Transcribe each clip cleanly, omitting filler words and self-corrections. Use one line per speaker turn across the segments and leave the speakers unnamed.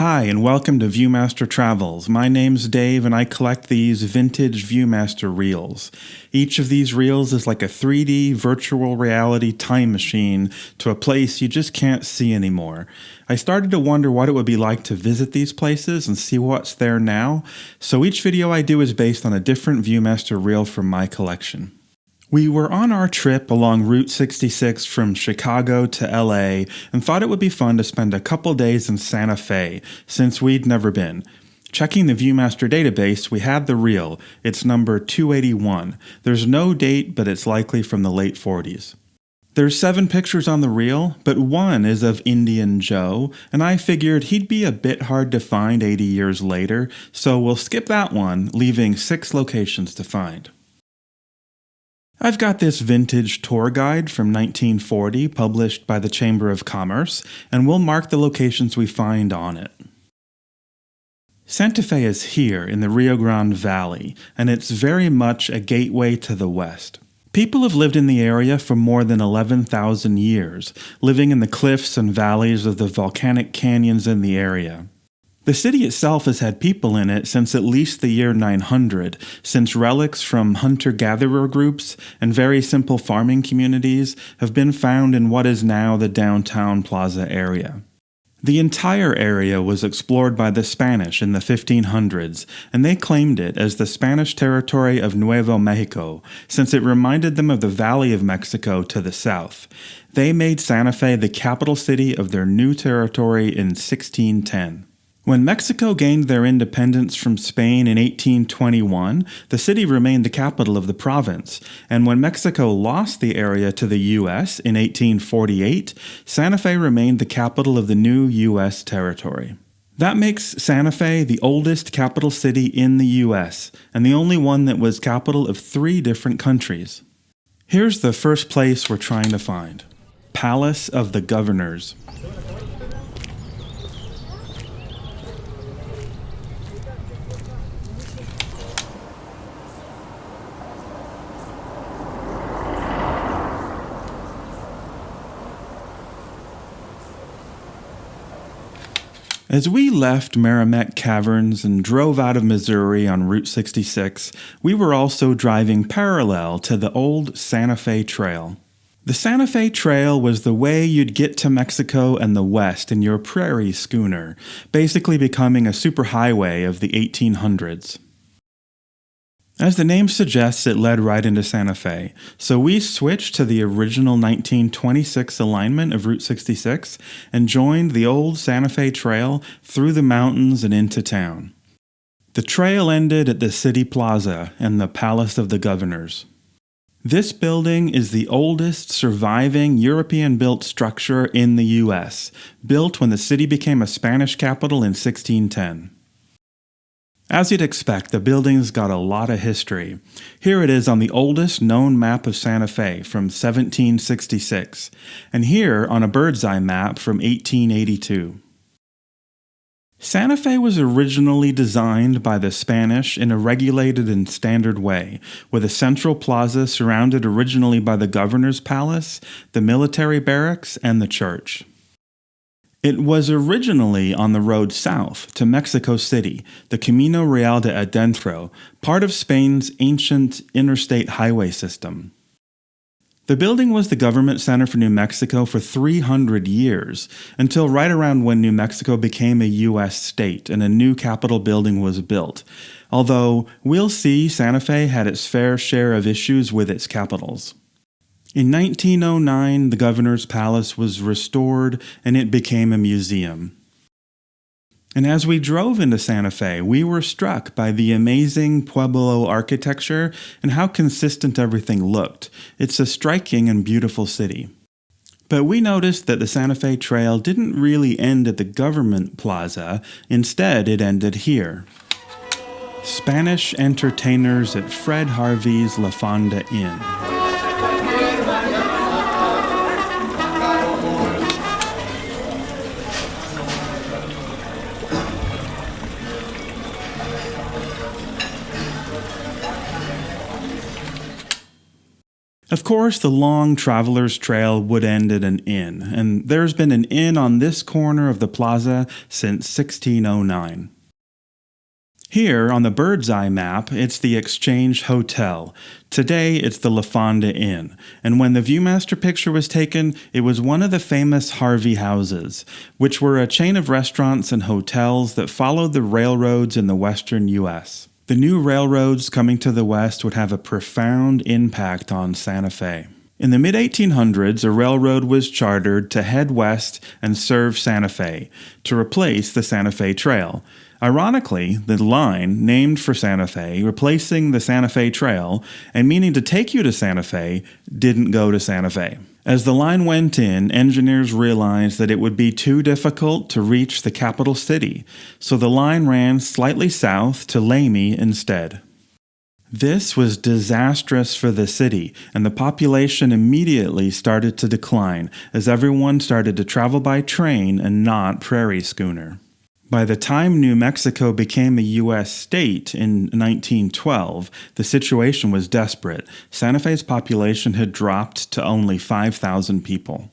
Hi, and welcome to Viewmaster Travels. My name's Dave, and I collect these vintage Viewmaster reels. Each of these reels is like a 3D virtual reality time machine to a place you just can't see anymore. I started to wonder what it would be like to visit these places and see what's there now, so each video I do is based on a different Viewmaster reel from my collection. We were on our trip along Route 66 from Chicago to LA and thought it would be fun to spend a couple days in Santa Fe, since we'd never been. Checking the Viewmaster database, we had the reel. It's number 281. There's no date, but it's likely from the late 40s. There's 7 pictures on the reel, but one is of Indian Joe, and I figured he'd be a bit hard to find 80 years later, so we'll skip that one, leaving 6 locations to find. I've got this vintage tour guide from 1940 published by the Chamber of Commerce, and we'll mark the locations we find on it. Santa Fe is here in the Rio Grande Valley, and it's very much a gateway to the West. People have lived in the area for more than 11,000 years, living in the cliffs and valleys of the volcanic canyons in the area. The city itself has had people in it since at least the year 900, since relics from hunter-gatherer groups and very simple farming communities have been found in what is now the downtown Plaza area. The entire area was explored by the Spanish in the 1500s, and they claimed it as the Spanish territory of Nuevo Mexico, since it reminded them of the Valley of Mexico to the south. They made Santa Fe the capital city of their new territory in 1610. When Mexico gained their independence from Spain in 1821, the city remained the capital of the province, and when Mexico lost the area to the U.S. in 1848, Santa Fe remained the capital of the new U.S. territory. That makes Santa Fe the oldest capital city in the U.S., and the only one that was capital of 3 different countries. Here's the first place we're trying to find: Palace of the Governors. As we left Merrimack Caverns and drove out of Missouri on Route 66, we were also driving parallel to the old Santa Fe Trail. The Santa Fe Trail was the way you'd get to Mexico and the West in your prairie schooner, basically becoming a superhighway of the 1800s. As the name suggests, it led right into Santa Fe, so we switched to the original 1926 alignment of Route 66 and joined the old Santa Fe Trail through the mountains and into town. The trail ended at the City Plaza and the Palace of the Governors. This building is the oldest surviving European-built structure in the U.S., built when the city became a Spanish capital in 1610. As you'd expect, the building's got a lot of history. Here it is on the oldest known map of Santa Fe from 1766, and here on a bird's eye map from 1882. Santa Fe was originally designed by the Spanish in a regulated and standard way, with a central plaza surrounded originally by the governor's palace, the military barracks, and the church. It was originally on the road south to Mexico City, the Camino Real de Ardentro, part of Spain's ancient interstate highway system. The building was the government center for New Mexico for 300 years, until right around when New Mexico became a U.S. state and a new Capitol building was built, although we'll see Santa Fe had its fair share of issues with its capitals. In 1909, the governor's palace was restored and it became a museum. And as we drove into Santa Fe, we were struck by the amazing Pueblo architecture and how consistent everything looked. It's a striking and beautiful city. But we noticed that the Santa Fe Trail didn't really end at the government plaza. Instead, it ended here. Spanish entertainers at Fred Harvey's La Fonda Inn. Of course, the long traveler's trail would end at an inn, and there's been an inn on this corner of the plaza since 1609. Here, on the bird's eye map, it's the Exchange Hotel. Today, it's the Fonda Inn, and when the Viewmaster picture was taken, it was one of the famous Harvey houses, which were a chain of restaurants and hotels that followed the railroads in the western U.S. The new railroads coming to the west would have a profound impact on Santa Fe. In the mid-1800s, a railroad was chartered to head west and serve Santa Fe, to replace the Santa Fe Trail. Ironically, the line, named for Santa Fe, replacing the Santa Fe Trail, and meaning to take you to Santa Fe, didn't go to Santa Fe. As the line went in, engineers realized that it would be too difficult to reach the capital city, so the line ran slightly south to Lamy instead. This was disastrous for the city, and the population immediately started to decline as everyone started to travel by train and not prairie schooner. By the time New Mexico became a U.S. state in 1912, the situation was desperate. Santa Fe's population had dropped to only 5,000 people.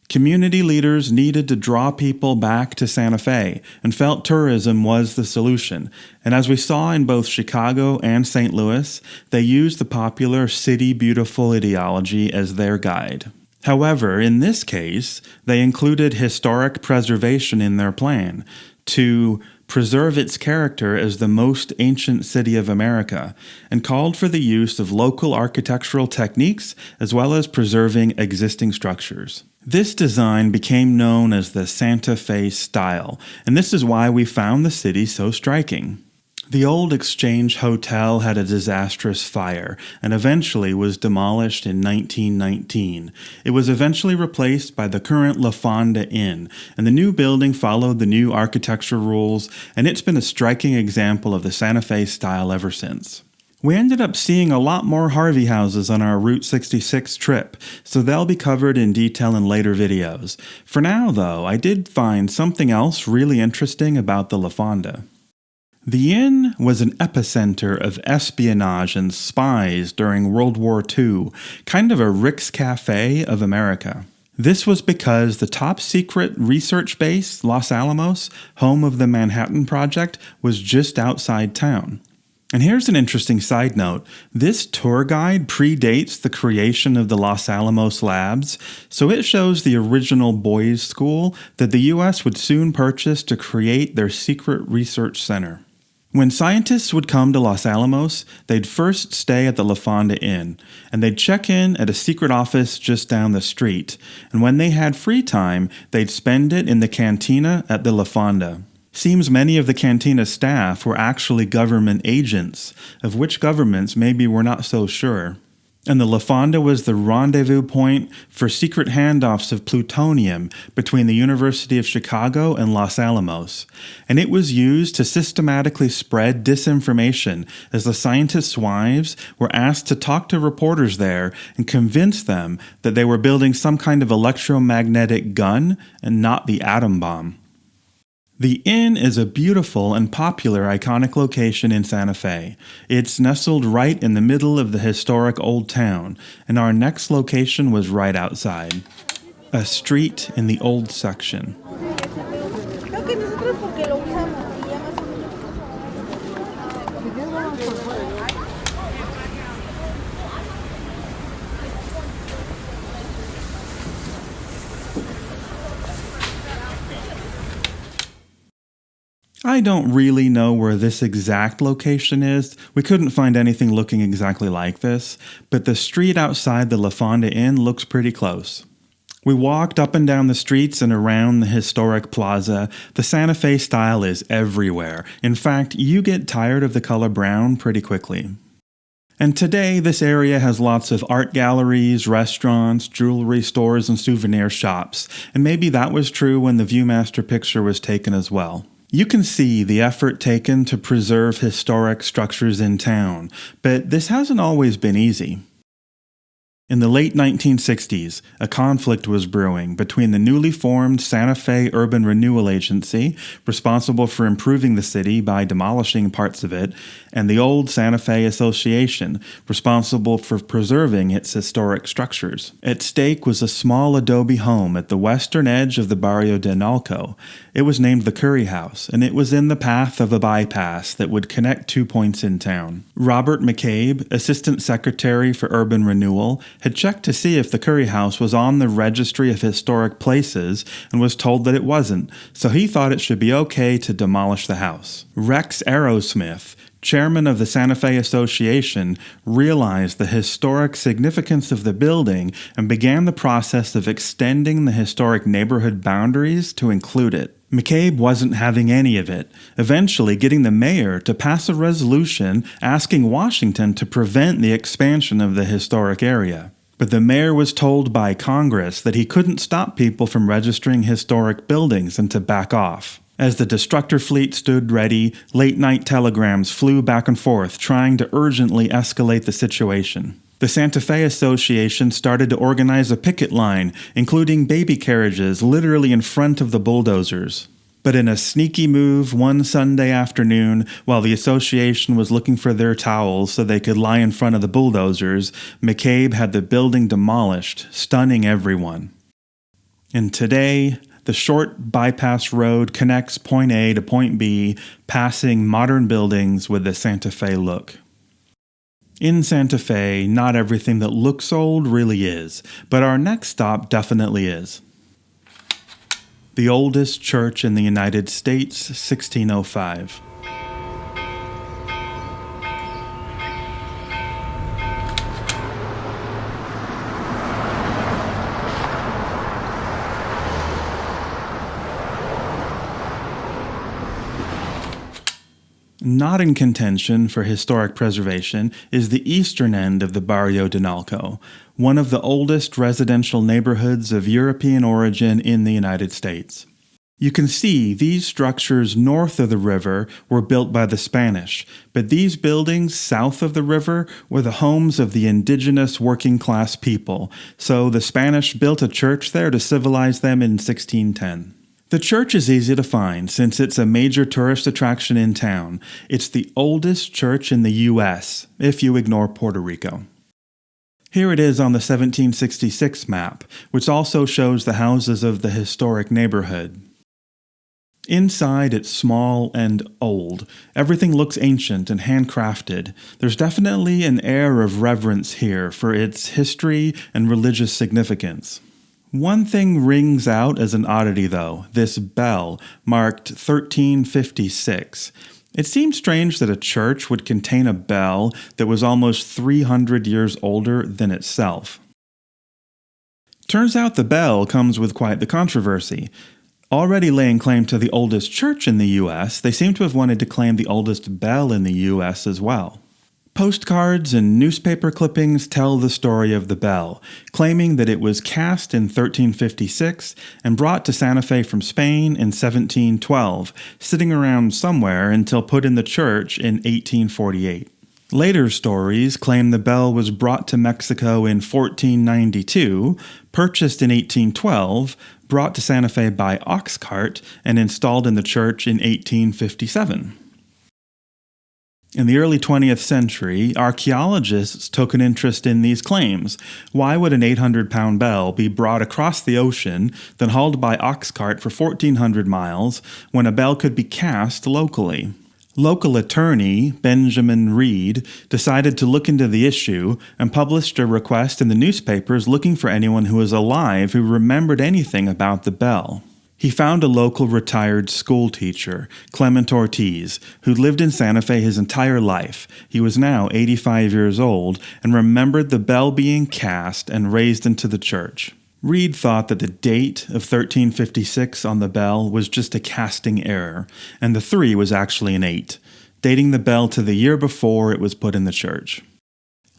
Community leaders needed to draw people back to Santa Fe and felt tourism was the solution. And as we saw in both Chicago and St. Louis, they used the popular City Beautiful ideology as their guide. However, in this case, they included historic preservation in their plan to preserve its character as the most ancient city of America, and called for the use of local architectural techniques as well as preserving existing structures. This design became known as the Santa Fe style, and this is why we found the city so striking. The old Exchange Hotel had a disastrous fire and eventually was demolished in 1919. It was eventually replaced by the current Fonda Inn, and the new building followed the new architecture rules, and it's been a striking example of the Santa Fe style ever since. We ended up seeing a lot more Harvey houses on our Route 66 trip, so they'll be covered in detail in later videos. For now, though, I did find something else really interesting about the Fonda. The inn was an epicenter of espionage and spies during World War II, kind of a Rick's Cafe of America. This was because the top-secret research base, Los Alamos, home of the Manhattan Project, was just outside town. And here's an interesting side note. This tour guide predates the creation of the Los Alamos Labs, so it shows the original boys' school that the U.S. would soon purchase to create their secret research center. When scientists would come to Los Alamos, they'd first stay at the Fonda Inn, and they'd check in at a secret office just down the street, and when they had free time, they'd spend it in the cantina at the Fonda. Seems many of the cantina staff were actually government agents, of which governments maybe we're not so sure. And the Fonda was the rendezvous point for secret handoffs of plutonium between the University of Chicago and Los Alamos. And it was used to systematically spread disinformation as the scientists' wives were asked to talk to reporters there and convince them that they were building some kind of electromagnetic gun and not the atom bomb. The inn is a beautiful and popular iconic location in Santa Fe. It's nestled right in the middle of the historic Old Town, and our next location was right outside. A street in the old section. I don't really know where this exact location is. We couldn't find anything looking exactly like this, but the street outside the Fonda Inn looks pretty close. We walked up and down the streets and around the historic plaza. The Santa Fe style is everywhere. In fact, you get tired of the color brown pretty quickly. And today, this area has lots of art galleries, restaurants, jewelry stores, and souvenir shops. And maybe that was true when the Viewmaster picture was taken as well. You can see the effort taken to preserve historic structures in town, but this hasn't always been easy. In the late 1960s, a conflict was brewing between the newly formed Santa Fe Urban Renewal Agency, responsible for improving the city by demolishing parts of it, and the old Santa Fe Association, responsible for preserving its historic structures. At stake was a small adobe home at the western edge of the Barrio de Ardentro. It was named the Curry House, and it was in the path of a bypass that would connect 2 points in town. Robert McCabe, Assistant Secretary for Urban Renewal, had checked to see if the Curry House was on the Registry of Historic Places and was told that it wasn't, so he thought it should be okay to demolish the house. Rex Aerosmith, chairman of the Santa Fe Association, realized the historic significance of the building and began the process of extending the historic neighborhood boundaries to include it. McCabe wasn't having any of it, eventually getting the mayor to pass a resolution asking Washington to prevent the expansion of the historic area. But the mayor was told by Congress that he couldn't stop people from registering historic buildings and to back off. As the destructor fleet stood ready, late-night telegrams flew back and forth, trying to urgently escalate the situation. The Santa Fe Association started to organize a picket line, including baby carriages literally in front of the bulldozers. But in a sneaky move one Sunday afternoon, while the association was looking for their towels so they could lie in front of the bulldozers, McCabe had the building demolished, stunning everyone. And today, the short bypass road connects point A to point B, passing modern buildings with the Santa Fe look. In Santa Fe, not everything that looks old really is, but our next stop definitely is. The oldest church in the United States, 1605. Not in contention for historic preservation is the eastern end of the Barrio de Ardentro, one of the oldest residential neighborhoods of European origin in the United States. You can see these structures north of the river were built by the Spanish, but these buildings south of the river were the homes of the indigenous working-class people, so the Spanish built a church there to civilize them in 1610. The church is easy to find since it's a major tourist attraction in town. It's the oldest church in the U.S., if you ignore Puerto Rico. Here it is on the 1766 map, which also shows the houses of the historic neighborhood. Inside, it's small and old. Everything looks ancient and handcrafted. There's definitely an air of reverence here for its history and religious significance. One thing rings out as an oddity, though, this bell, marked 1356. It seems strange that a church would contain a bell that was almost 300 years older than itself. Turns out the bell comes with quite the controversy. Already laying claim to the oldest church in the U.S., they seem to have wanted to claim the oldest bell in the U.S. as well. Postcards and newspaper clippings tell the story of the bell, claiming that it was cast in 1356 and brought to Santa Fe from Spain in 1712, sitting around somewhere until put in the church in 1848. Later stories claim the bell was brought to Mexico in 1492, purchased in 1812, brought to Santa Fe by ox cart, and installed in the church in 1857. In the early 20th century, archaeologists took an interest in these claims. Why would an 800-pound bell be brought across the ocean, then hauled by ox cart for 1,400 miles, when a bell could be cast locally? Local attorney Benjamin Reed decided to look into the issue and published a request in the newspapers looking for anyone who was alive who remembered anything about the bell. He found a local retired school teacher, Clement Ortiz, who lived in Santa Fe his entire life. He was now 85 years old and remembered the bell being cast and raised into the church. Reed thought that the date of 1356 on the bell was just a casting error, and the 3 was actually an 8, dating the bell to the year before it was put in the church.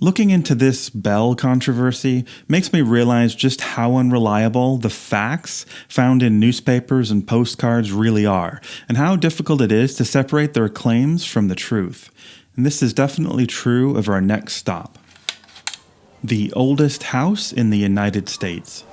Looking into this bell controversy makes me realize just how unreliable the facts found in newspapers and postcards really are, and how difficult it is to separate their claims from the truth. And this is definitely true of our next stop. The oldest house in the United States.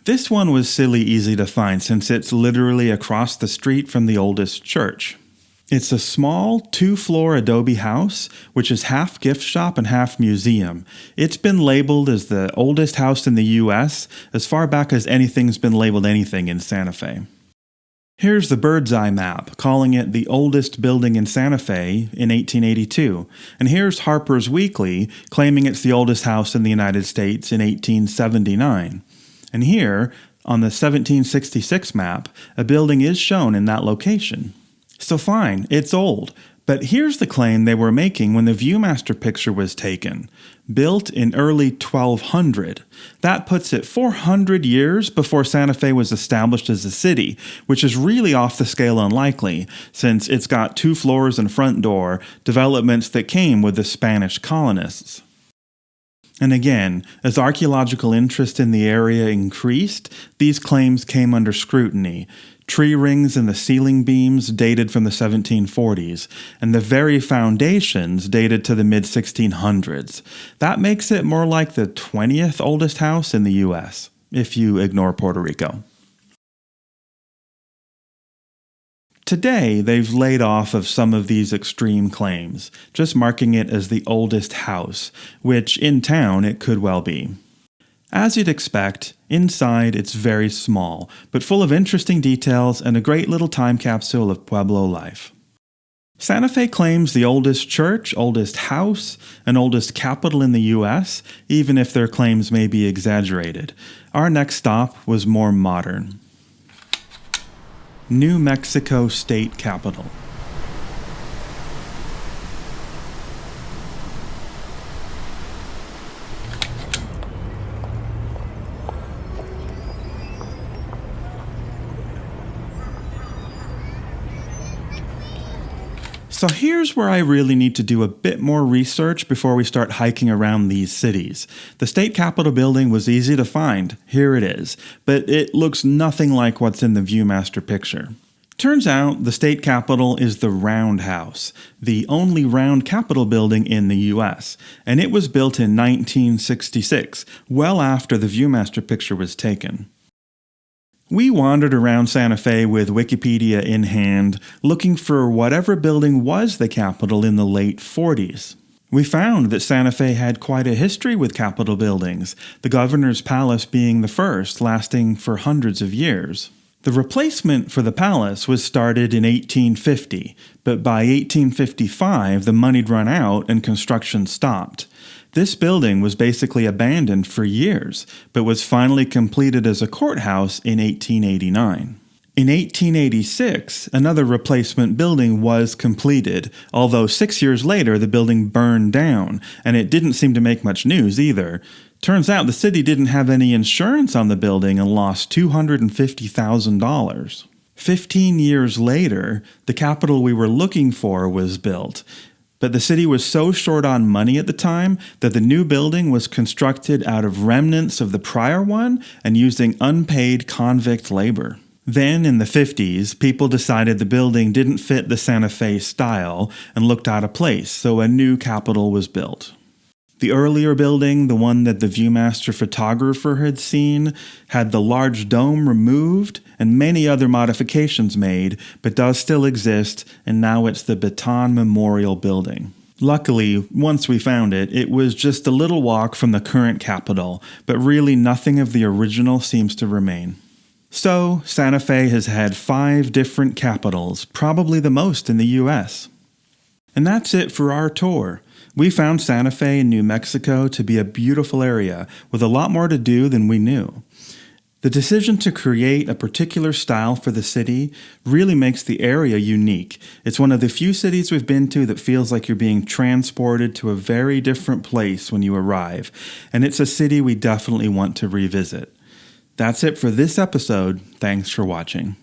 This one was silly easy to find since it's literally across the street from the oldest church. It's a small, 2-floor adobe house, which is half gift shop and half museum. It's been labeled as the oldest house in the U.S. as far back as anything's been labeled anything in Santa Fe. Here's the bird's eye map, calling it the oldest building in Santa Fe in 1882. And here's Harper's Weekly, claiming it's the oldest house in the United States in 1879. And here, on the 1766 map, a building is shown in that location. So fine, it's old, but here's the claim they were making when the Viewmaster picture was taken. Built in early 1200. That puts it 400 years before Santa Fe was established as a city, which is really off the scale unlikely, since it's got 2 floors and front door, developments that came with the Spanish colonists. And again, as archaeological interest in the area increased, these claims came under scrutiny. Tree rings in the ceiling beams dated from the 1740s, and the very foundations dated to the mid-1600s. That makes it more like the 20th oldest house in the U.S., if you ignore Puerto Rico. Today, they've laid off of some of these extreme claims, just marking it as the oldest house, which in town it could well be. As you'd expect, inside it's very small, but full of interesting details and a great little time capsule of Pueblo life. Santa Fe claims the oldest church, oldest house, and oldest capital in the U.S., even if their claims may be exaggerated. Our next stop was more modern. New Mexico State Capitol. So here's where I really need to do a bit more research before we start hiking around these cities. The state capitol building was easy to find. Here it is. But it looks nothing like what's in the Viewmaster picture. Turns out the state capitol is the Round House, the only round capitol building in the U.S., and it was built in 1966, well after the Viewmaster picture was taken. We wandered around Santa Fe with Wikipedia in hand, looking for whatever building was the Capitol in the late 40s. We found that Santa Fe had quite a history with Capitol buildings, the Governor's Palace being the first, lasting for hundreds of years. The replacement for the palace was started in 1850, but by 1855 the money'd run out and construction stopped. This building was basically abandoned for years, but was finally completed as a courthouse in 1889. In 1886, another replacement building was completed, although 6 years later the building burned down, and it didn't seem to make much news either. Turns out the city didn't have any insurance on the building and lost $250,000. 15 years later, the Capitol we were looking for was built. But the city was so short on money at the time that the new building was constructed out of remnants of the prior one and using unpaid convict labor. Then, in the 50s, people decided the building didn't fit the Santa Fe style and looked out of place, so a new capitol was built. The earlier building, the one that the Viewmaster photographer had seen, had the large dome removed and many other modifications made, but does still exist, and now it's the Baton Memorial Building. Luckily, once we found it, it was just a little walk from the current Capitol, but really nothing of the original seems to remain. So, Santa Fe has had 5 different capitals, probably the most in the U.S. And that's it for our tour. We found Santa Fe in New Mexico to be a beautiful area with a lot more to do than we knew. The decision to create a particular style for the city really makes the area unique. It's one of the few cities we've been to that feels like you're being transported to a very different place when you arrive, and it's a city we definitely want to revisit. That's it for this episode. Thanks for watching.